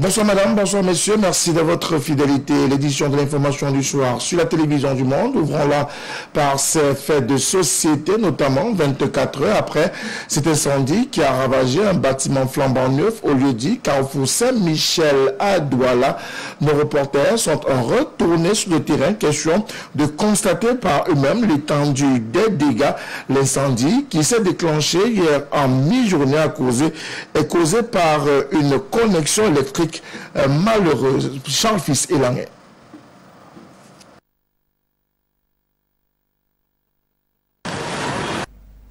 Bonsoir madame, bonsoir messieurs, merci de votre fidélité. L'édition de l'information du soir sur la télévision du Monde, ouvrons-la par ces faits de société, notamment 24 heures après cet incendie qui a ravagé un bâtiment flambant neuf au lieu-dit Carrefour Saint-Michel à Douala. Nos reporters sont retournés sur le terrain, question de constater par eux-mêmes l'étendue des dégâts. L'incendie qui s'est déclenché hier en mi-journée est causé par une connexion électrique malheureuse. Charles Fils Elanguet.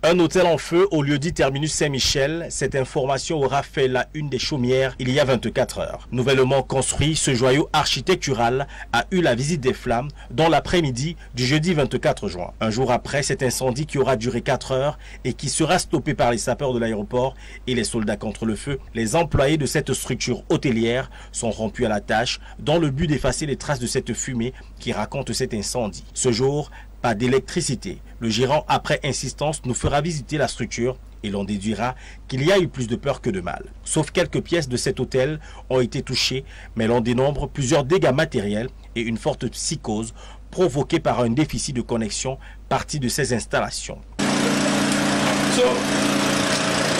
Un hôtel en feu au lieu-dit terminus Saint-Michel, cette information aura fait la une des chaumières il y a 24 heures. Nouvellement construit, ce joyau architectural a eu la visite des flammes dans l'après-midi du jeudi 24 juin. Un jour après cet incendie qui aura duré 4 heures et qui sera stoppé par les sapeurs de l'aéroport et les soldats contre le feu, les employés de cette structure hôtelière sont rompus à la tâche dans le but d'effacer les traces de cette fumée qui raconte cet incendie. Ce jour, pas d'électricité. Le gérant, après insistance, nous fera visiter la structure et l'on déduira qu'il y a eu plus de peur que de mal. Sauf quelques pièces de cet hôtel ont été touchées, mais l'on dénombre plusieurs dégâts matériels et une forte psychose provoquée par un déficit de connexion parti de ces installations. So,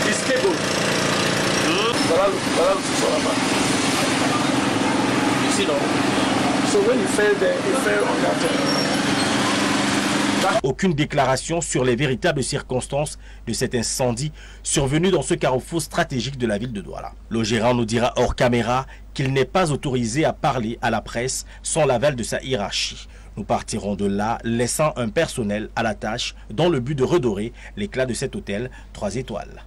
it's stable. Voilà le sous-sol là-bas. You see, no? So when you fell there, you fell on that. Aucune déclaration sur les véritables circonstances de cet incendie survenu dans ce carrefour stratégique de la ville de Douala. Le gérant nous dira hors caméra qu'il n'est pas autorisé à parler à la presse sans l'aval de sa hiérarchie. Nous partirons de là, laissant un personnel à la tâche dans le but de redorer l'éclat de cet hôtel 3 étoiles.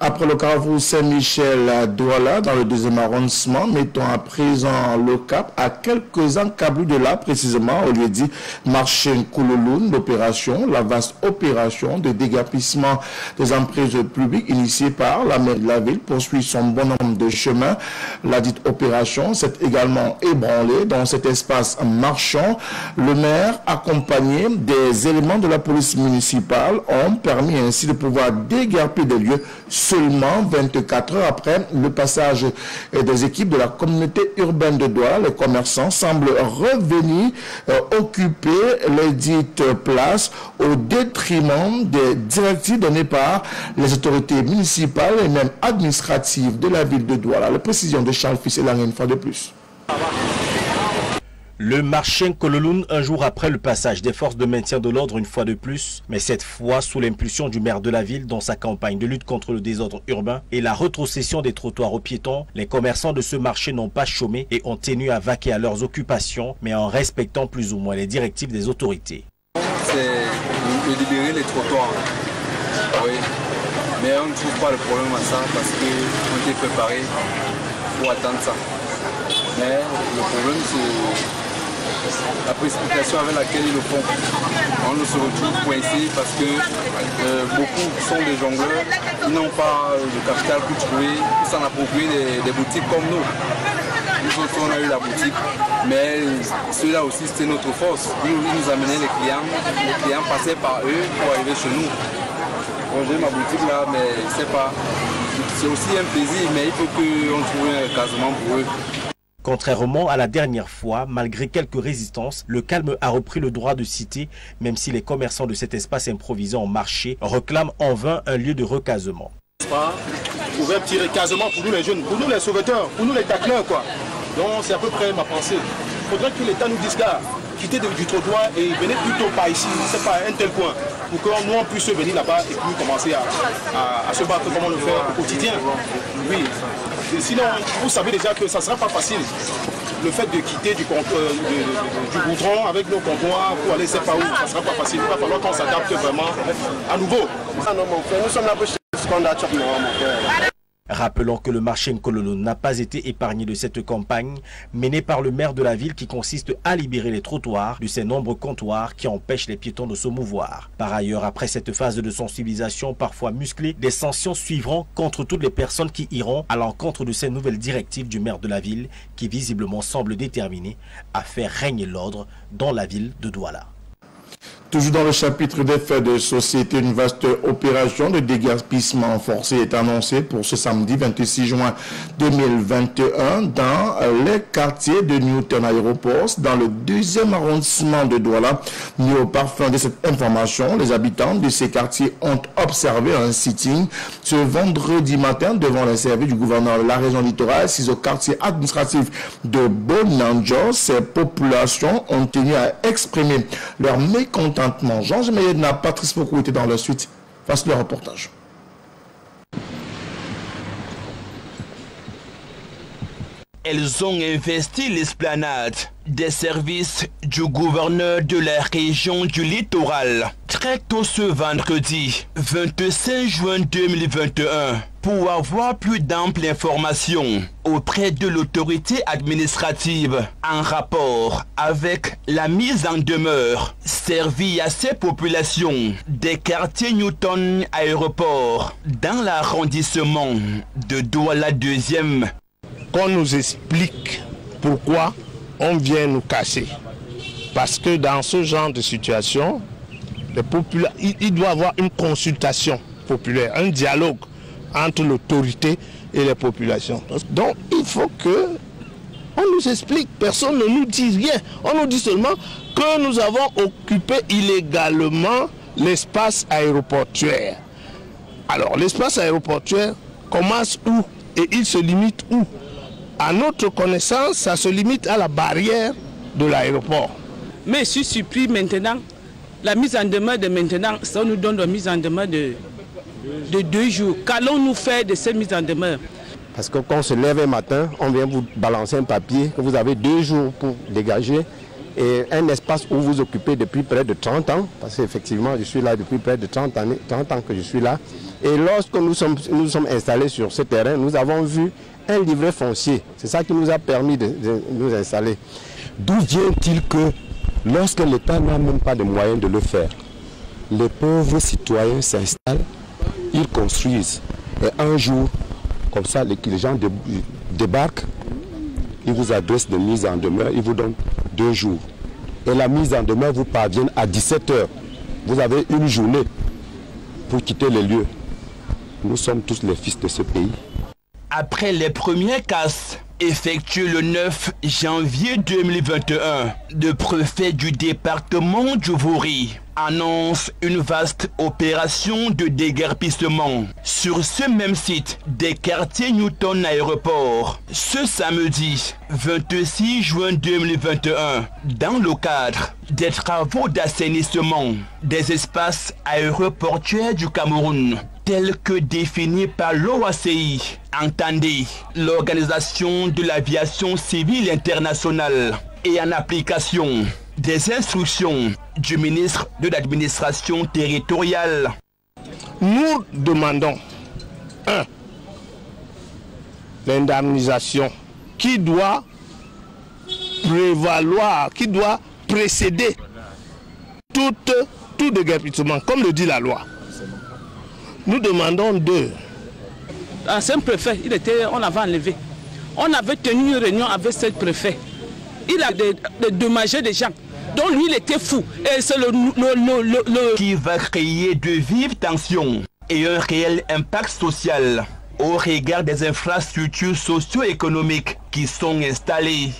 Après le Carrefour Saint-Michel à Douala, dans le 2e arrondissement, mettons à présent le cap à quelques encablures de là, précisément au lieu-dit marché Koulouloun. L'opération, la vaste opération de déguerpissement des emprises publiques initiée par la mairie de la ville, poursuit son bonhomme de chemin. La dite opération s'est également ébranlée dans cet espace marchand. Le maire, accompagné des éléments de la police municipale, ont permis ainsi de pouvoir déguerpir des lieux seulement 24 heures après le passage des équipes de la communauté urbaine de Douala. Les commerçants semblent revenir occuper les dites places au détriment des directives données par les autorités municipales et même administratives de la ville de Douala. La précision de Charles Fils Elanguet une fois de plus. Le marché Koulouloun, un jour après le passage des forces de maintien de l'ordre une fois de plus, mais cette fois sous l'impulsion du maire de la ville dans sa campagne de lutte contre le désordre urbain et la rétrocession des trottoirs aux piétons, les commerçants de ce marché n'ont pas chômé et ont tenu à vaquer à leurs occupations, mais en respectant plus ou moins les directives des autorités. C'est de libérer les trottoirs, oui, mais on ne trouve pas le problème à ça parce qu'on était préparé pour attendre ça. Mais le problème c'est la précipitation avec laquelle ils le font. On se retrouve coincé parce que beaucoup sont des jongleurs, ils n'ont pas le capital pour trouver, pour s'en approprier des boutiques comme nous. Nous autres, on a eu la boutique, mais ceux-là aussi c'était notre force. Ils nous amenaient les clients passaient par eux pour arriver chez nous. Bon, j'ai ma boutique là, mais c'est aussi un plaisir, mais il faut qu'on trouve un recasement pour eux. Contrairement à la dernière fois, malgré quelques résistances, le calme a repris le droit de cité, même si les commerçants de cet espace improvisé en marché réclament en vain un lieu de recasement. Trouver un petit recasement pour nous les jeunes, pour nous les sauveteurs, pour nous les tacleurs quoi. Donc c'est à peu près ma pensée. Il faudrait que l'État nous dise gars, quittez du trottoir et venez plutôt par ici, c'est pas un tel coin, pour que nous on puisse venir là-bas et puis commencer à se battre comme on le fait au quotidien. Oui. Et sinon, vous savez déjà que ça ne sera pas facile. Le fait de quitter du goudron avec nos comptoirs pour aller, c'est pas où, ça ne sera pas facile. Il va falloir qu'on s'adapte vraiment à nouveau. Ah non, mon frère, nous sommes là pour ce qu'on a tué, mon frère. Rappelons que le marché Koulouloun n'a pas été épargné de cette campagne menée par le maire de la ville qui consiste à libérer les trottoirs de ces nombreux comptoirs qui empêchent les piétons de se mouvoir. Par ailleurs, après cette phase de sensibilisation parfois musclée, des sanctions suivront contre toutes les personnes qui iront à l'encontre de ces nouvelles directives du maire de la ville qui visiblement semble déterminé à faire régner l'ordre dans la ville de Douala. Toujours dans le chapitre des faits de société, une vaste opération de déguerpissement forcé est annoncée pour ce samedi 26 juin 2021 dans les quartiers de Newton Aéroport, dans le 2e arrondissement de Douala. Mis au parfum de cette information, les habitants de ces quartiers ont observé un sitting ce vendredi matin devant les services du gouverneur de la région littorale, au quartier administratif de Bonanjo. Ces populations ont tenu à exprimer leur mécontentement. Jean Médena, Patrice Foucault était dans la suite. Face le reportage. Elles ont investi l'esplanade des services du gouverneur de la région du littoral très tôt ce vendredi 25 juin 2021 pour avoir plus d'amples informations auprès de l'autorité administrative en rapport avec la mise en demeure servie à ces populations des quartiers Newton Aéroport dans l'arrondissement de Douala 2e. Qu'on nous explique pourquoi on vient nous casser. Parce que dans ce genre de situation, il doit y avoir une consultation populaire, un dialogue entre l'autorité et les populations. Donc il faut que on nous explique, personne ne nous dit rien. On nous dit seulement que nous avons occupé illégalement l'espace aéroportuaire. Alors l'espace aéroportuaire commence où et il se limite où? À notre connaissance, ça se limite à la barrière de l'aéroport. Mais je suis surpris maintenant, la mise en demeure de maintenant, ça nous donne une mise en demeure de 2 jours. Qu'allons-nous faire de cette mise en demeure? Parce que quand on se lève un matin, on vient vous balancer un papier que vous avez 2 jours pour dégager et un espace où vous occupez depuis près de 30 ans, parce qu'effectivement je suis là depuis près de 30 ans que je suis là. Et lorsque nous sommes installés sur ce terrain, nous avons vu un livret foncier. C'est ça qui nous a permis de nous installer. D'où vient-il que lorsque l'État n'a même pas de moyens de le faire, les pauvres citoyens s'installent, ils construisent. Et un jour, comme ça, les gens débarquent, ils vous adressent des mises en demeure, ils vous donnent 2 jours. Et la mise en demeure vous parvient à 17 h. Vous avez une journée pour quitter les lieux. Nous sommes tous les fils de ce pays. Après les premières casses effectuées le 9 janvier 2021, le préfet du département du Vouri annonce une vaste opération de déguerpissement sur ce même site des quartiers Newton Aéroport ce samedi 26 juin 2021 dans le cadre des travaux d'assainissement des espaces aéroportuaires du Cameroun tels que définis par l'OACI, entendez l'Organisation de l'aviation civile internationale, et en application des instructions du ministre de l'administration territoriale. Nous demandons l'indemnisation qui doit prévaloir, qui doit précéder tout déguerpissement, comme le dit la loi. Nous demandons L'ancien préfet, on l'avait enlevé. On avait tenu une réunion avec ce préfet. Il a dédommagé des gens. Donc lui, il était fou. Et c'est qui va créer de vives tensions et un réel impact social au regard des infrastructures socio-économiques qui sont installées.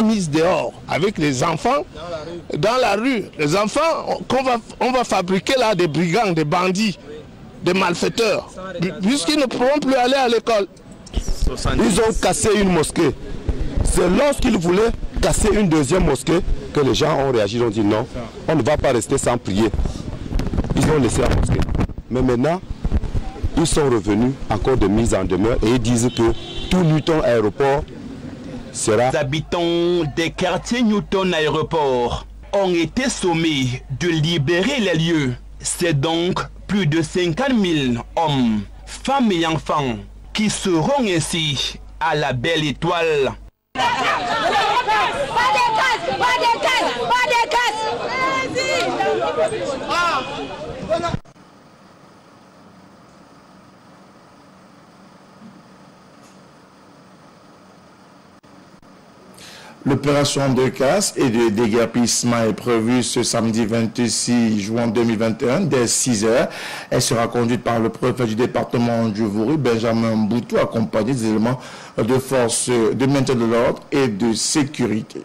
Mise dehors avec les enfants dans la rue. Les enfants on va fabriquer là des brigands, des bandits, des malfaiteurs, puisqu'ils ne pourront plus aller à l'école. Ils ont cassé une mosquée. C'est lorsqu'ils voulaient casser une deuxième mosquée que les gens ont réagi, ils ont dit non, on ne va pas rester sans prier. Ils ont laissé la mosquée. Mais maintenant, ils sont revenus encore de mise en demeure et ils disent que tout Newton Aéroport sera... Les habitants des quartiers Newton Aéroport ont été sommés de libérer les lieux. C'est donc plus de 50 000 hommes, femmes et enfants qui seront ainsi à la belle étoile. Pas de casse. L'opération de casse et de déguerpissement est prévue ce samedi 26 juin 2021 dès 6h. Elle sera conduite par le préfet du département du Vouri, Benjamin Mboutou, accompagné des éléments de force de maintien de l'ordre et de sécurité.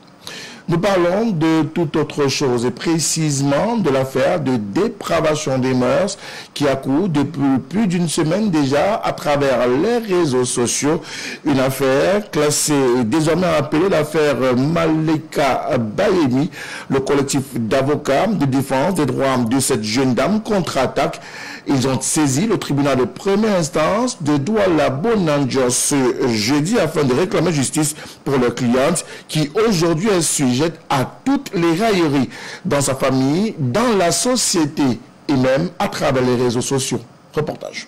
Nous parlons de toute autre chose et précisément de l'affaire de dépravation des mœurs qui a cours depuis plus d'une semaine déjà à travers les réseaux sociaux. Une affaire classée désormais appelée l'affaire Malika Bayemi. Le collectif d'avocats de défense des droits de cette jeune dame contre-attaque. Ils ont saisi le tribunal de première instance de Douala Bonanjo ce jeudi afin de réclamer justice pour leur cliente qui aujourd'hui est sujette à toutes les railleries dans sa famille, dans la société et même à travers les réseaux sociaux. Reportage.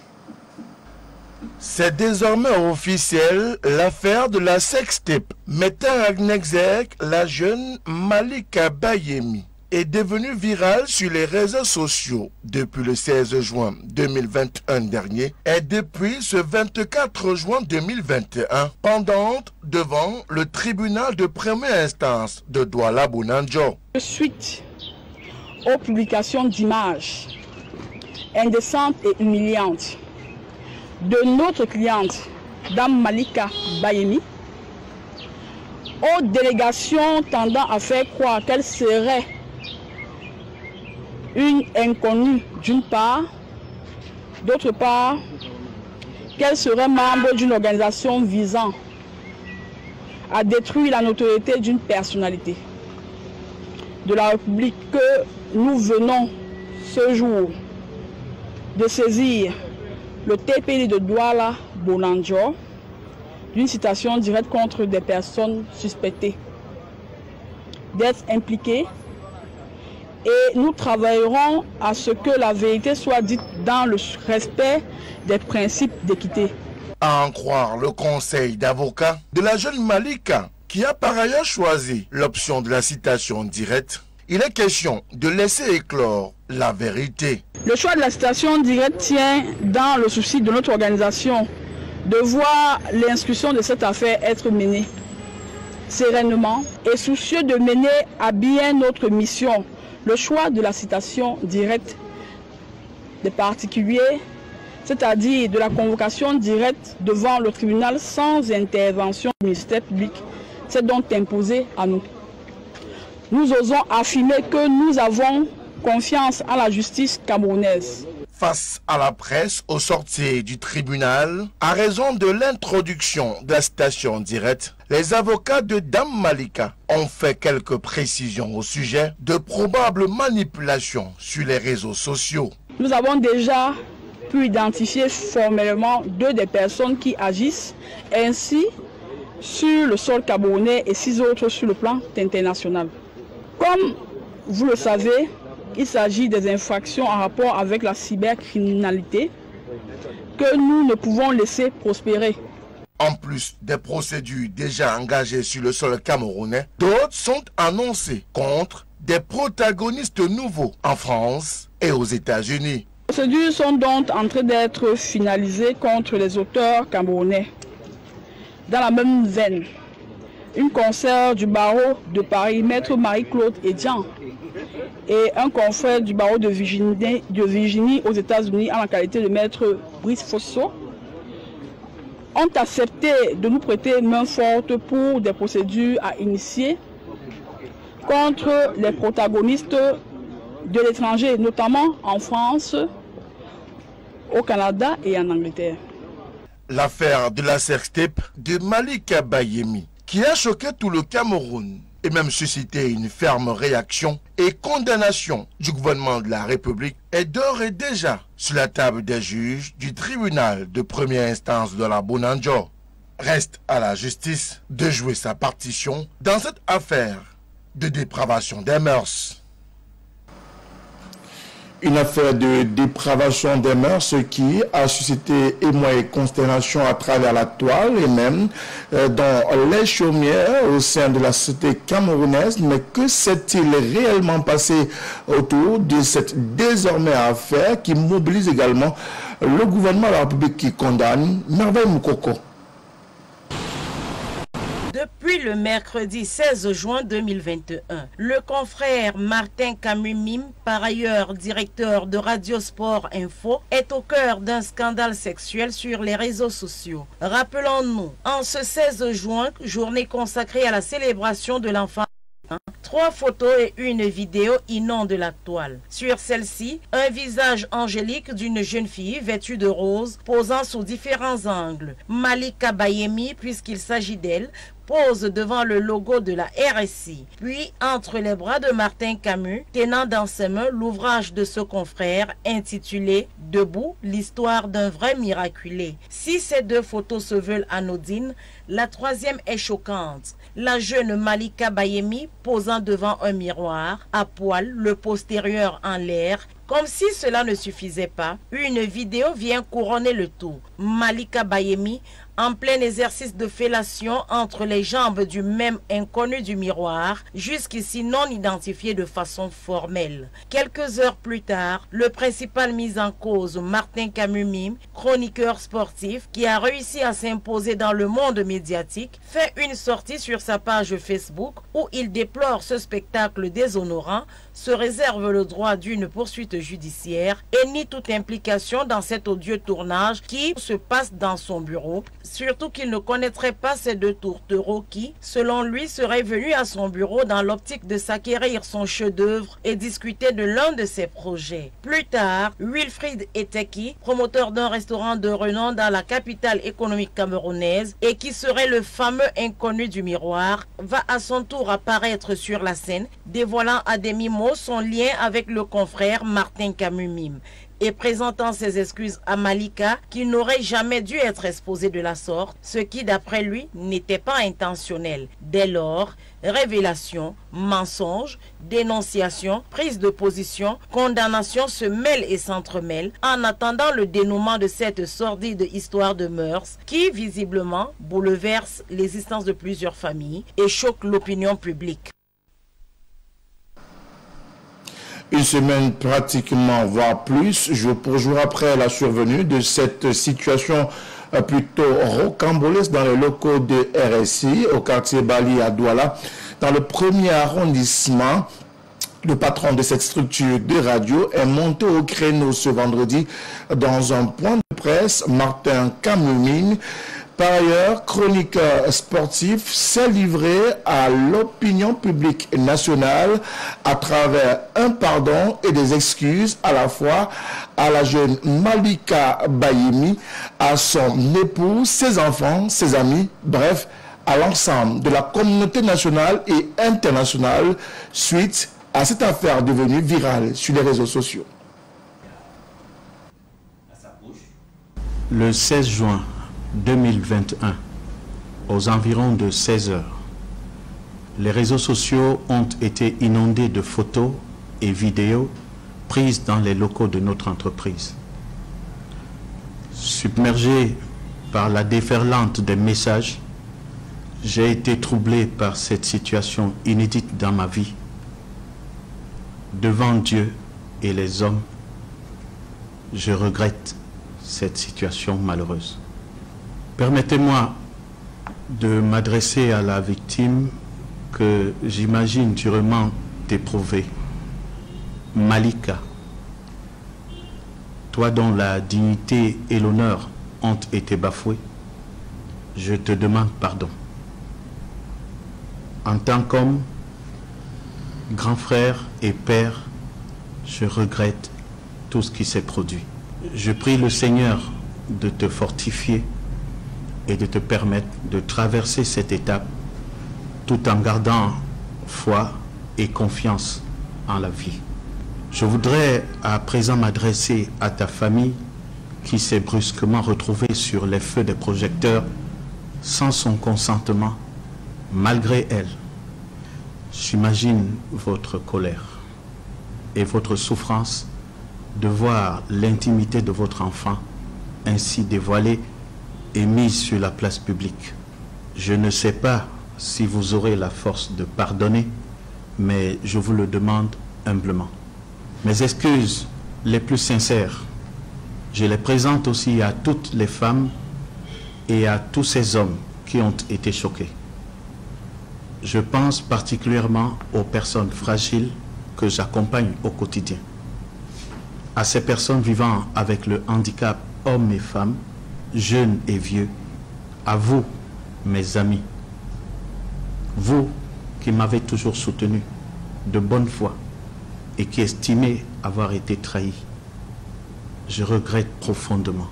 C'est désormais officiel, l'affaire de la sextape mettant en exergue la jeune Malika Bayemi est devenue virale sur les réseaux sociaux depuis le 16 juin 2021 dernier et depuis ce 24 juin 2021 pendante devant le tribunal de première instance de Douala Bonanjo. Suite aux publications d'images indécentes et humiliantes de notre cliente, Dame Malika Bayemi, aux délégations tendant à faire croire qu'elle serait une inconnue d'une part, d'autre part, qu'elle serait membre d'une organisation visant à détruire la notoriété d'une personnalité de la République que nous venons ce jour de saisir le TPI de Douala Bonanjo d'une citation directe contre des personnes suspectées d'être impliquées. Et nous travaillerons à ce que la vérité soit dite dans le respect des principes d'équité. À en croire le conseil d'avocats de la jeune Malika, qui a par ailleurs choisi l'option de la citation directe, il est question de laisser éclore la vérité. Le choix de la citation directe tient dans le souci de notre organisation de voir l'instruction de cette affaire être menée sereinement et soucieux de mener à bien notre mission. Le choix de la citation directe des particuliers, c'est-à-dire de la convocation directe devant le tribunal sans intervention du ministère public, c'est donc imposé à nous. Nous osons affirmer que nous avons confiance en la justice camerounaise. Face à la presse au sortir du tribunal, à raison de l'introduction de la citation directe, les avocats de Dame Malika ont fait quelques précisions au sujet de probables manipulations sur les réseaux sociaux. Nous avons déjà pu identifier formellement 2 des personnes qui agissent ainsi sur le sol camerounais et 6 autres sur le plan international. Comme vous le savez, il s'agit des infractions en rapport avec la cybercriminalité que nous ne pouvons laisser prospérer. En plus des procédures déjà engagées sur le sol camerounais, d'autres sont annoncées contre des protagonistes nouveaux en France et aux États-Unis. Les procédures sont donc en train d'être finalisées contre les auteurs camerounais. Dans la même veine, une consoeur du barreau de Paris, Maître Marie-Claude Edian, et un confrère du barreau de Virginie aux États-Unis en la qualité de Maître Brice Fosso, ont accepté de nous prêter main forte pour des procédures à initier contre les protagonistes de l'étranger, notamment en France, au Canada et en Angleterre. L'affaire de la sextape de Malika Bayemi, qui a choqué tout le Cameroun et même suscité une ferme réaction et condamnation du gouvernement de la République, est d'ores et déjà sur la table des juges du tribunal de première instance de la Bonanjo. Reste à la justice de jouer sa partition dans cette affaire de dépravation des mœurs. Une affaire de dépravation des mœurs qui a suscité émoi et consternation à travers la toile et même dans les chaumières au sein de la société camerounaise. Mais que s'est-il réellement passé autour de cette désormais affaire qui mobilise également le gouvernement de la République qui condamne Merveille Moukoko? Depuis le mercredi 16 juin 2021. Le confrère Martin Camus-Mime, par ailleurs directeur de Radio Sport Info, est au cœur d'un scandale sexuel sur les réseaux sociaux. Rappelons-nous, en ce 16 juin, journée consacrée à la célébration de l'enfant, 3 photos et une vidéo inondent la toile. Sur celle-ci, un visage angélique d'une jeune fille vêtue de rose posant sous différents angles. Malika Bayemi, puisqu'il s'agit d'elle, pose devant le logo de la RSI. Puis, entre les bras de Martin Camus, tenant dans ses mains l'ouvrage de ce confrère intitulé « Debout, l'histoire d'un vrai miraculé ». Si ces 2 photos se veulent anodines, la 3e est choquante. La jeune Malika Bayemi posant devant un miroir, à poil, le postérieur en l'air. Comme si cela ne suffisait pas, une vidéo vient couronner le tout. Malika Bayemi en plein exercice de fellation entre les jambes du même inconnu du miroir, jusqu'ici non identifié de façon formelle. Quelques heures plus tard, le principal mis en cause, Martin Camus-Mime, chroniqueur sportif, qui a réussi à s'imposer dans le monde médiatique, fait une sortie sur sa page Facebook où il déplore ce spectacle déshonorant, se réserve le droit d'une poursuite judiciaire et nie toute implication dans cet odieux tournage qui se passe dans son bureau, surtout qu'il ne connaîtrait pas ces 2 tourtereaux qui, selon lui, seraient venus à son bureau dans l'optique de s'acquérir son chef-d'œuvre et discuter de l'un de ses projets. Plus tard, Wilfried Eteki, promoteur d'un restaurant de renom dans la capitale économique camerounaise et qui serait le fameux inconnu du miroir, va à son tour apparaître sur la scène, dévoilant à demi-mot son lien avec le confrère Martin Camus-Mime et présentant ses excuses à Malika qui n'aurait jamais dû être exposée de la sorte, ce qui d'après lui n'était pas intentionnel. Dès lors, révélation, mensonge, dénonciation, prise de position, condamnation se mêlent et s'entremêlent en attendant le dénouement de cette sordide histoire de mœurs qui visiblement bouleverse l'existence de plusieurs familles et choque l'opinion publique. Une semaine pratiquement, voire plus, jour pour jour après la survenue de cette situation plutôt rocambolesque dans les locaux de RSI, au quartier Bali à Douala, dans le 1er arrondissement. Le patron de cette structure de radio est monté au créneau ce vendredi dans un point de presse. Martin Camus-Mime, par ailleurs chroniqueur sportif, s'est livré à l'opinion publique nationale à travers un pardon et des excuses à la fois à la jeune Malika Bayemi, à son époux, ses enfants, ses amis, bref, à l'ensemble de la communauté nationale et internationale suite à cette affaire devenue virale sur les réseaux sociaux. Le 16 juin 2021, aux environs de 16 heures, les réseaux sociaux ont été inondés de photos et vidéos prises dans les locaux de notre entreprise. Submergé par la déferlante des messages, j'ai été troublé par cette situation inédite dans ma vie. Devant Dieu et les hommes, je regrette cette situation malheureuse. Permettez-moi de m'adresser à la victime que j'imagine durement éprouvée. Malika, toi dont la dignité et l'honneur ont été bafoués, je te demande pardon. En tant qu'homme, grand frère et père, je regrette tout ce qui s'est produit. Je prie le Seigneur de te fortifier et de te permettre de traverser cette étape tout en gardant foi et confiance en la vie. Je voudrais à présent m'adresser à ta famille qui s'est brusquement retrouvée sur les feux des projecteurs sans son consentement, malgré elle. J'imagine votre colère et votre souffrance de voir l'intimité de votre enfant ainsi dévoilée et mise sur la place publique. Je ne sais pas si vous aurez la force de pardonner, mais je vous le demande humblement. Mes excuses les plus sincères, je les présente aussi à toutes les femmes et à tous ces hommes qui ont été choqués. Je pense particulièrement aux personnes fragiles que j'accompagne au quotidien. À ces personnes vivant avec le handicap, hommes et femmes, jeunes et vieux, à vous, mes amis, vous qui m'avez toujours soutenu de bonne foi et qui estimez avoir été trahi, je regrette profondément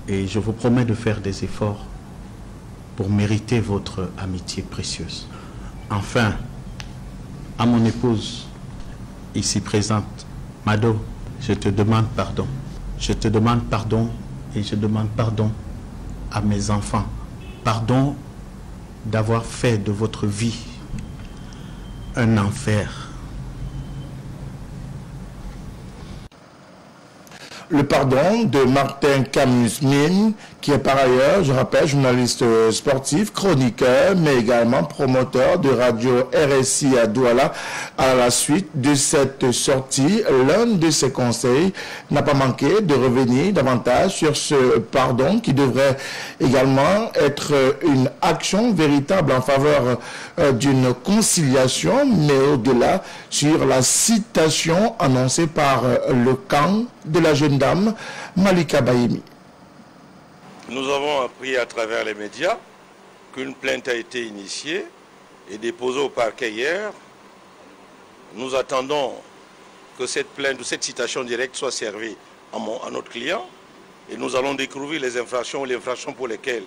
et je vous promets de faire des efforts pour mériter votre amitié précieuse. Enfin, à mon épouse, ici présente, Mado, je te demande pardon. Je te demande pardon et je demande pardon à mes enfants. Pardon d'avoir fait de votre vie un enfer. Le pardon de Martin Camus-Mine, qui est par ailleurs, je rappelle, journaliste sportif, chroniqueur, mais également promoteur de radio RSI à Douala. À la suite de cette sortie, l'un de ses conseils n'a pas manqué de revenir davantage sur ce pardon qui devrait également être une action véritable en faveur d'une conciliation, mais au-delà sur la citation annoncée par le camp de la jeune dame Malika Bayemi. Nous avons appris à travers les médias qu'une plainte a été initiée et déposée au parquet hier. Nous attendons que cette plainte ou cette citation directe soit servie à notre client et nous allons découvrir les infractions ou les infractions pour lesquelles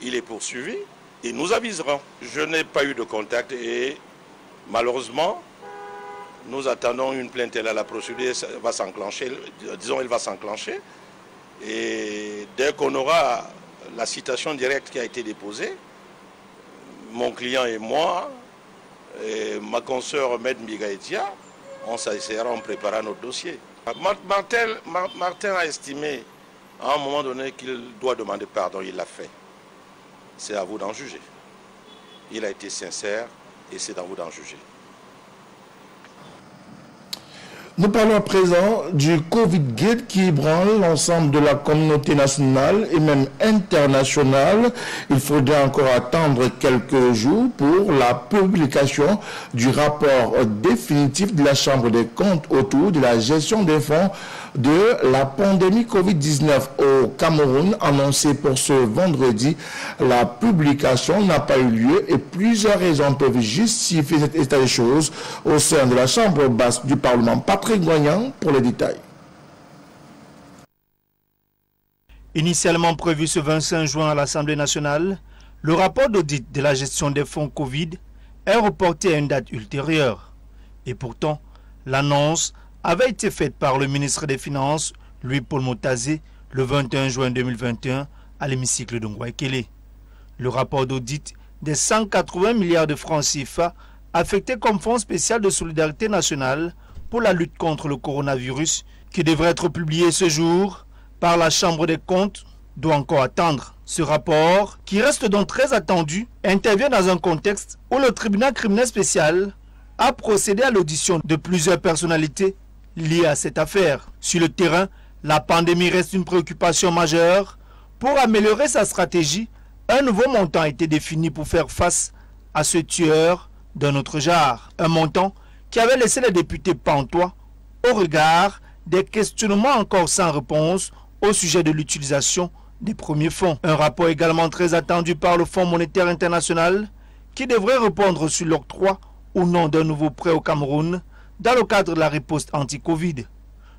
il est poursuivi et nous aviserons. Je n'ai pas eu de contact et malheureusement, nous attendons une plainte. Et là, la procédure va s'enclencher, disons, elle va s'enclencher. Et dès qu'on aura la citation directe qui a été déposée, mon client et moi, et ma consoeur Med Migaïtia, on s'essayera, on préparera notre dossier. Martin a estimé à un moment donné qu'il doit demander pardon, il l'a fait. C'est à vous d'en juger. Il a été sincère et c'est à vous d'en juger. Nous parlons à présent du Covid-Gate qui ébranle l'ensemble de la communauté nationale et même internationale. Il faudra encore attendre quelques jours pour la publication du rapport définitif de la Chambre des comptes autour de la gestion des fonds de la pandémie Covid-19 au Cameroun, annoncé pour ce vendredi. La publication n'a pas eu lieu et plusieurs raisons peuvent justifier cet état des choses au sein de la Chambre basse du Parlement. Patrick Goignan pour les détails. Initialement prévu ce 25 juin à l'Assemblée nationale, le rapport d'audit de la gestion des fonds Covid est reporté à une date ultérieure. Et pourtant, l'annonce avait été faite par le ministre des Finances, Louis-Paul Motazé, le 21 juin 2021 à l'hémicycle de Ngouaikele. Le rapport d'audit des 180 milliards de francs CFA affectés comme fonds spécial de solidarité nationale pour la lutte contre le coronavirus, qui devrait être publié ce jour par la Chambre des comptes, doit encore attendre. Ce rapport, qui reste donc très attendu, intervient dans un contexte où le tribunal criminel spécial a procédé à l'audition de plusieurs personnalités liées à cette affaire. Sur le terrain, la pandémie reste une préoccupation majeure. Pour améliorer sa stratégie, un nouveau montant a été défini pour faire face à ce tueur d'un autre genre. Un montant qui avait laissé les députés pantois au regard des questionnements encore sans réponse au sujet de l'utilisation des premiers fonds. Un rapport également très attendu par le Fonds monétaire international qui devrait répondre sur l'octroi ou non d'un nouveau prêt au Cameroun dans le cadre de la riposte anti-Covid.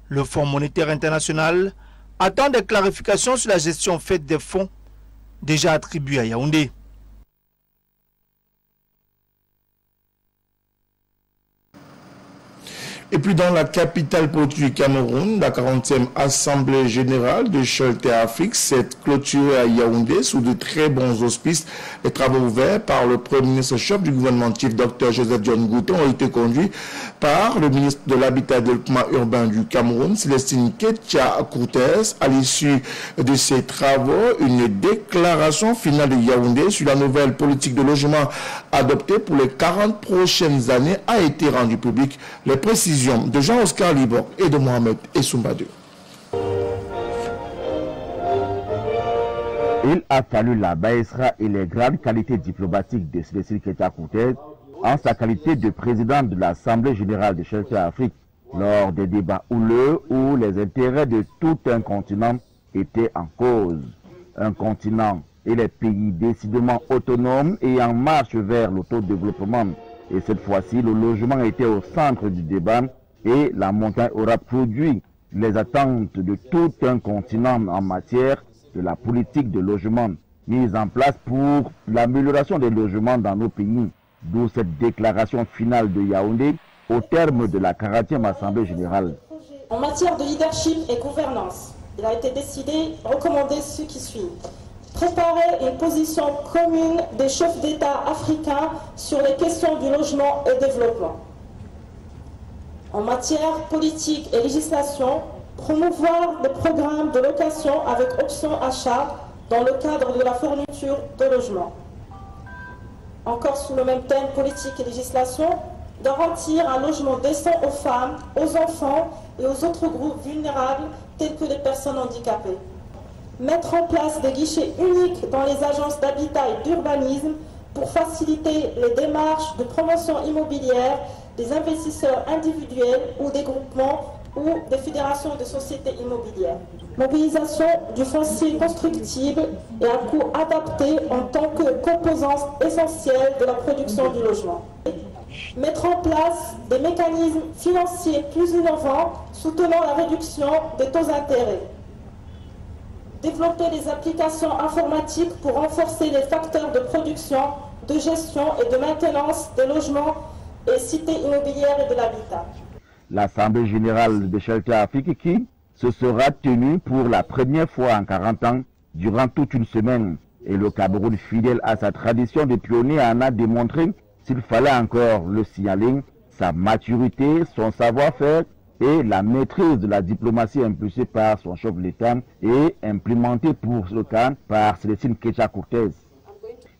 Le Fonds monétaire international attend des clarifications sur la gestion faite des fonds déjà attribués à Yaoundé. Et puis dans la capitale politique du Cameroun, la 40e Assemblée générale de Shelter Afrique s'est clôturée à Yaoundé sous de très bons auspices. Les travaux ouverts par le Premier ministre chef du gouvernement chief, Dr Joseph John Gouté, ont été conduits par le ministre de l'Habitat et de développement urbain du Cameroun, Célestine Ketia-Courtès. À l'issue de ces travaux, une déclaration finale de Yaoundé sur la nouvelle politique de logement adoptée pour les 40 prochaines années a été rendue publique. Les précisions de Jean-Oscar Libor et de Mohamed Essoumbadou. Il a fallu la baïsra et les grandes qualités diplomatiques de Cécile Keita Courtez en sa qualité de président de l'Assemblée générale de Shelter Afrique lors des débats houleux où les intérêts de tout un continent étaient en cause. Un continent et les pays décidément autonomes et en marche vers l'autodéveloppement. Et cette fois-ci, le logement était au centre du débat et la montagne aura produit les attentes de tout un continent en matière de la politique de logement mise en place pour l'amélioration des logements dans nos pays. D'où cette déclaration finale de Yaoundé au terme de la 40e Assemblée générale. En matière de leadership et gouvernance, il a été décidé de recommander ce qui suit. Préparer une position commune des chefs d'État africains sur les questions du logement et développement. En matière politique et législation, promouvoir des programmes de location avec option achat dans le cadre de la fourniture de logements. Encore sous le même thème politique et législation, garantir un logement décent aux femmes, aux enfants et aux autres groupes vulnérables tels que les personnes handicapées. Mettre en place des guichets uniques dans les agences d'habitat et d'urbanisme pour faciliter les démarches de promotion immobilière des investisseurs individuels ou des groupements ou des fédérations de sociétés immobilières. Mobilisation du foncier constructible et à coût adapté en tant que composante essentielle de la production du logement. Mettre en place des mécanismes financiers plus innovants soutenant la réduction des taux d'intérêt. Développer des applications informatiques pour renforcer les facteurs de production, de gestion et de maintenance des logements et cités immobilières et de l'habitat. L'Assemblée générale de Shelter Afrique qui se sera tenue pour la première fois en 40 ans durant toute une semaine. Et le Cameroun, fidèle à sa tradition de pionnier, en a démontré, s'il fallait encore le signaler, sa maturité, son savoir-faire et la maîtrise de la diplomatie impulsée par son chef de l'État et implémentée pour ce cas par Cécile Keita Courtez.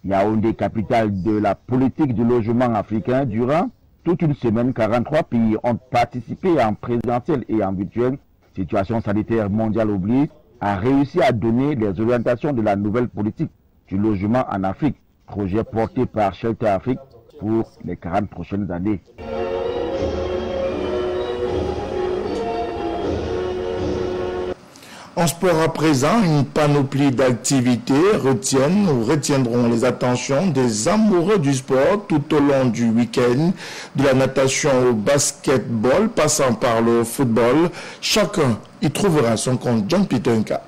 Yaoundé, capitale de la politique du logement africain, durant toute une semaine, 43 pays ont participé en présentiel et en virtuel. Situation sanitaire mondiale oblige, a réussi à donner les orientations de la nouvelle politique du logement en Afrique, projet porté par Shelter Afrique pour les 40 prochaines années. En sport à présent, une panoplie d'activités retiendront les attentions des amoureux du sport tout au long du week-end, de la natation au basketball, passant par le football. Chacun y trouvera son compte. John Pitenka.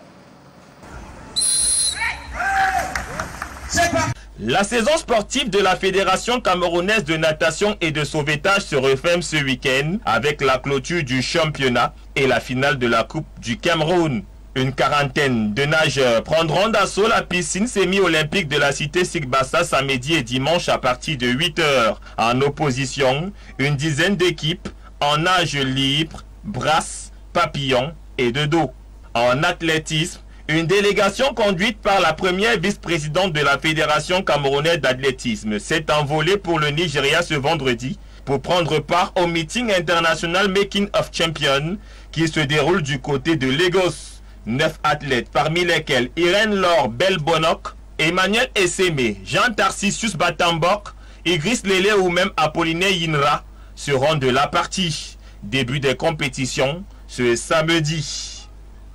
La saison sportive de la Fédération camerounaise de natation et de sauvetage se referme ce week-end avec la clôture du championnat et la finale de la Coupe du Cameroun. Une quarantaine de nageurs prendront d'assaut la piscine semi-olympique de la cité Sigbassa samedi et dimanche à partir de 8 h. En opposition, une dizaine d'équipes en nage libre, brasse, papillon et de dos. En athlétisme, une délégation conduite par la première vice-présidente de la Fédération camerounaise d'athlétisme s'est envolée pour le Nigeria ce vendredi pour prendre part au meeting international Making of Champions qui se déroule du côté de Lagos. 9 athlètes, parmi lesquels Irène Laure Belbonok, Emmanuel Esseme, Jean Tarcisius Batambok, Idriss Lélé ou même Apollinaire Yinra seront de la partie. Début des compétitions ce samedi.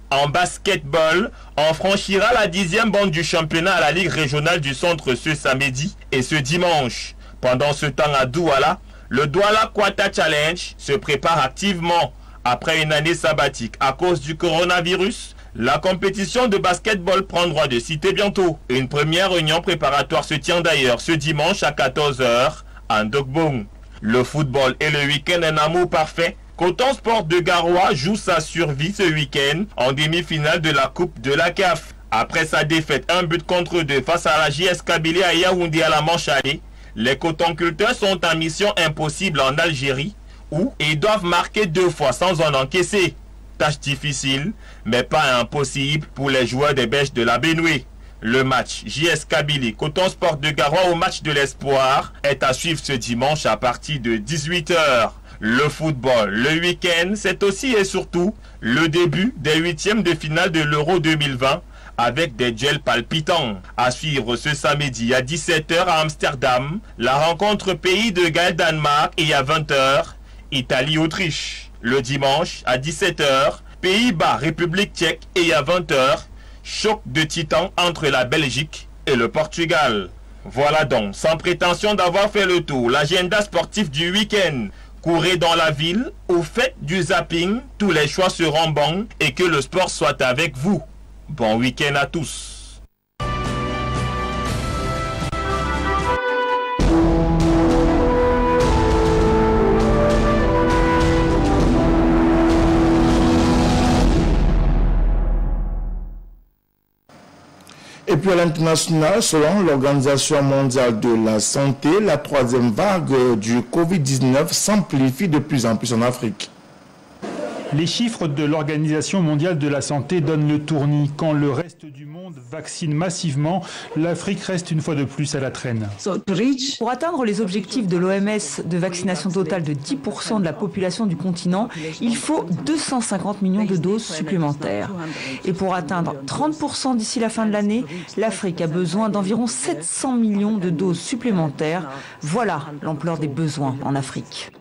En basketball, on franchira la 10e bande du championnat à la Ligue régionale du centre ce samedi et ce dimanche. Pendant ce temps à Douala, le Douala Quata Challenge se prépare activement. Après une année sabbatique à cause du coronavirus, la compétition de basketball prend droit de citer bientôt. Une première réunion préparatoire se tient d'ailleurs ce dimanche à 14 h à Ndogbong. Le football est le week-end un amour parfait. Coton Sport de Garoua joue sa survie ce week-end en demi-finale de la Coupe de la CAF. Après sa défaite 1-2 face à la JS Kabylie à Yaoundé à la manche allée, les cotonculteurs sont en mission impossible en Algérie où ils doivent marquer 2 fois sans en encaisser. Tâche difficile, mais pas impossible pour les joueurs des Bêches de la Benoué. Le match JS Kabylie Coton Sport de Garoua au match de l'espoir est à suivre ce dimanche à partir de 18 h. Le football, le week-end, c'est aussi et surtout le début des 8e de finale de l'Euro 2020 avec des duels palpitants. À suivre ce samedi à 17h à Amsterdam, la rencontre Pays de Galles-Danemark et à 20h, Italie-Autriche. Le dimanche à 17h, Pays-Bas, République tchèque et à 20h, choc de titans entre la Belgique et le Portugal. Voilà donc, sans prétention d'avoir fait le tour, l'agenda sportif du week-end. Courez dans la ville, ou faites du zapping, tous les choix seront bons et que le sport soit avec vous. Bon week-end à tous. Et puis à l'international, selon l'Organisation mondiale de la santé, la troisième vague du Covid-19 s'amplifie de plus en plus en Afrique. Les chiffres de l'Organisation mondiale de la santé donnent le tournis. Quand le reste du monde vaccine massivement, l'Afrique reste une fois de plus à la traîne. Pour atteindre les objectifs de l'OMS de vaccination totale de 10% de la population du continent, il faut 250 millions de doses supplémentaires. Et pour atteindre 30% d'ici la fin de l'année, l'Afrique a besoin d'environ 700 millions de doses supplémentaires. Voilà l'ampleur des besoins en Afrique.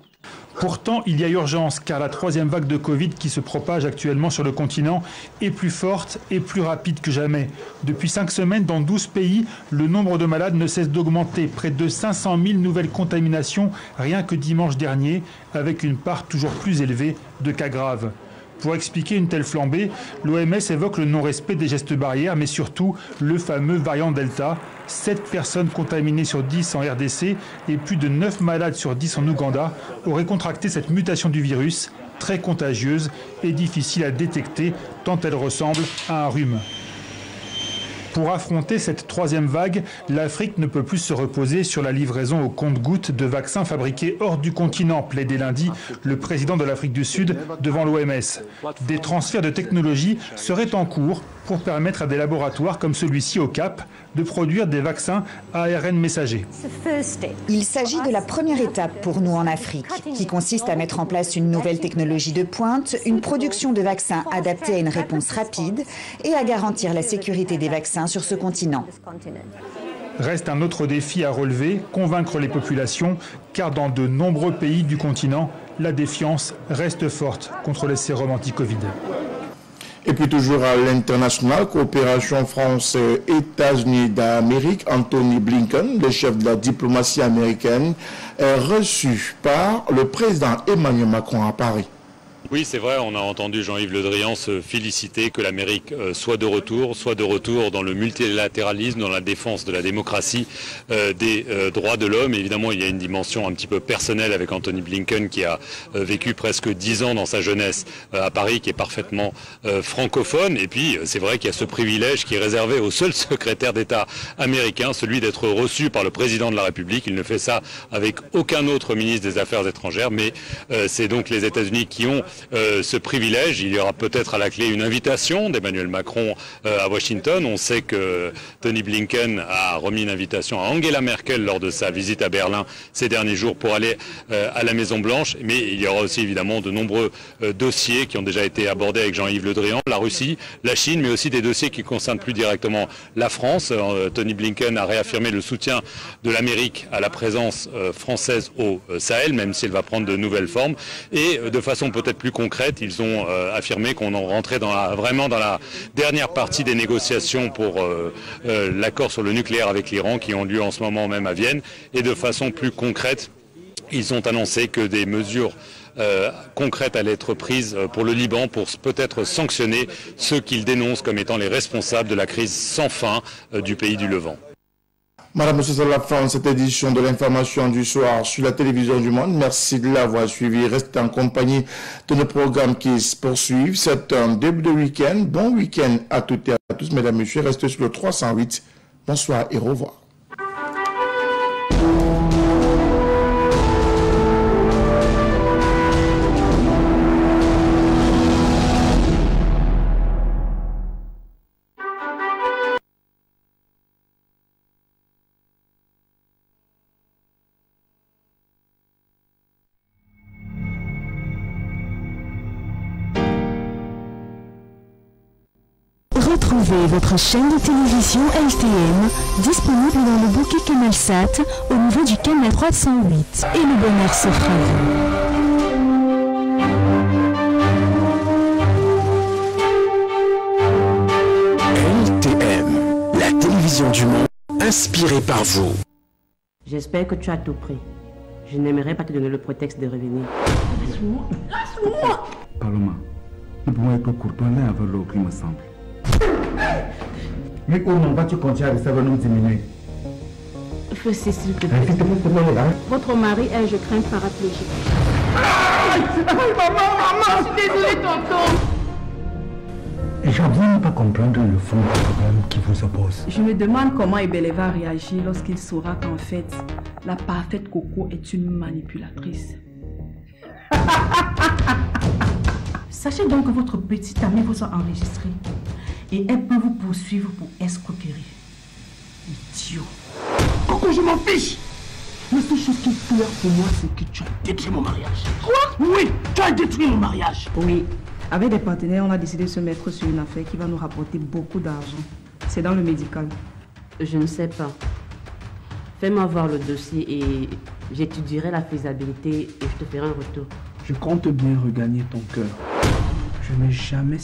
Pourtant, il y a urgence, car la troisième vague de Covid qui se propage actuellement sur le continent est plus forte et plus rapide que jamais. Depuis 5 semaines, dans 12 pays, le nombre de malades ne cesse d'augmenter. Près de 500 000 nouvelles contaminations rien que dimanche dernier, avec une part toujours plus élevée de cas graves. Pour expliquer une telle flambée, l'OMS évoque le non-respect des gestes barrières, mais surtout le fameux variant Delta. 7 personnes contaminées sur 10 en RDC et plus de 9 malades sur 10 en Ouganda auraient contracté cette mutation du virus, très contagieuse et difficile à détecter tant elle ressemble à un rhume. Pour affronter cette troisième vague, l'Afrique ne peut plus se reposer sur la livraison au compte-gouttes de vaccins fabriqués hors du continent, plaidait lundi le président de l'Afrique du Sud devant l'OMS. Des transferts de technologie seraient en cours pour permettre à des laboratoires comme celui-ci au Cap de produire des vaccins ARN messagers. Il s'agit de la première étape pour nous en Afrique, qui consiste à mettre en place une nouvelle technologie de pointe, une production de vaccins adaptée à une réponse rapide et à garantir la sécurité des vaccins sur ce continent. Reste un autre défi à relever, convaincre les populations, car dans de nombreux pays du continent, la défiance reste forte contre les sérums anti-Covid. Et puis toujours à l'international, coopération France-États-Unis d'Amérique, Anthony Blinken, le chef de la diplomatie américaine, est reçu par le président Emmanuel Macron à Paris. Oui, c'est vrai, on a entendu Jean-Yves Le Drian se féliciter que l'Amérique soit de retour dans le multilatéralisme, dans la défense de la démocratie, des droits de l'homme. Évidemment, il y a une dimension un petit peu personnelle avec Anthony Blinken qui a vécu presque 10 ans dans sa jeunesse à Paris, qui est parfaitement francophone. Et puis, c'est vrai qu'il y a ce privilège qui est réservé au seul secrétaire d'État américain, celui d'être reçu par le président de la République. Il ne fait ça avec aucun autre ministre des Affaires étrangères, mais c'est donc les États-Unis qui ont ce privilège. Il y aura peut-être à la clé une invitation d'Emmanuel Macron à Washington. On sait que Tony Blinken a remis une invitation à Angela Merkel lors de sa visite à Berlin ces derniers jours pour aller à la Maison-Blanche. Mais il y aura aussi évidemment de nombreux dossiers qui ont déjà été abordés avec Jean-Yves Le Drian, la Russie, la Chine, mais aussi des dossiers qui concernent plus directement la France. Tony Blinken a réaffirmé le soutien de l'Amérique à la présence française au Sahel, même si elle va prendre de nouvelles formes. Et de façon peut-être plus concrète, ils ont affirmé qu'on en rentrait vraiment dans la dernière partie des négociations pour l'accord sur le nucléaire avec l'Iran qui ont lieu en ce moment même à Vienne. Et de façon plus concrète, ils ont annoncé que des mesures concrètes allaient être prises pour le Liban pour peut-être sanctionner ceux qu'ils dénoncent comme étant les responsables de la crise sans fin du pays du Levant. Madame, monsieur, c'est la fin de cette édition de l'information du soir sur la télévision du Monde. Merci de l'avoir suivi. Restez en compagnie de nos programmes qui se poursuivent. C'est un début de week-end. Bon week-end à toutes et à tous. Mesdames, messieurs, restez sur le 308. Bonsoir et au revoir. Retrouvez votre chaîne de télévision LTM, disponible dans le bouquet CanalSat au niveau du canal 308. Et le bonheur s'offre à vous. LTM, la télévision du monde, inspirée par vous. J'espère que tu as tout pris. Je n'aimerais pas te donner le prétexte de revenir. Laisse-moi. Paloma, nous pouvons être courtois l'un avec l'autre, il me semble. Mais comment vas-tu continuer à rester avec nous diminuer? Fais s'il te plaît. Votre mari est, je crains, paraplégique. Maman, je suis désolée, tonton. J'avoue ne pas comprendre le fond du problème qui vous oppose. Je me demande comment Ebele va réagir lorsqu'il saura qu'en fait, la parfaite Coco est une manipulatrice. Sachez donc que votre petite amie vous a enregistré et elle peut vous poursuivre pour escroquerie. Idiot. Coco, je m'en fiche. La seule chose qui est claire pour moi, c'est que tu as détruit mon mariage. Quoi? Oui, tu as détruit mon mariage. Oui. Avec des partenaires, on a décidé de se mettre sur une affaire qui va nous rapporter beaucoup d'argent. C'est dans le médical. Je ne sais pas. Fais-moi voir le dossier et j'étudierai la faisabilité et je te ferai un retour. Je compte bien regagner ton cœur. Je n'ai jamais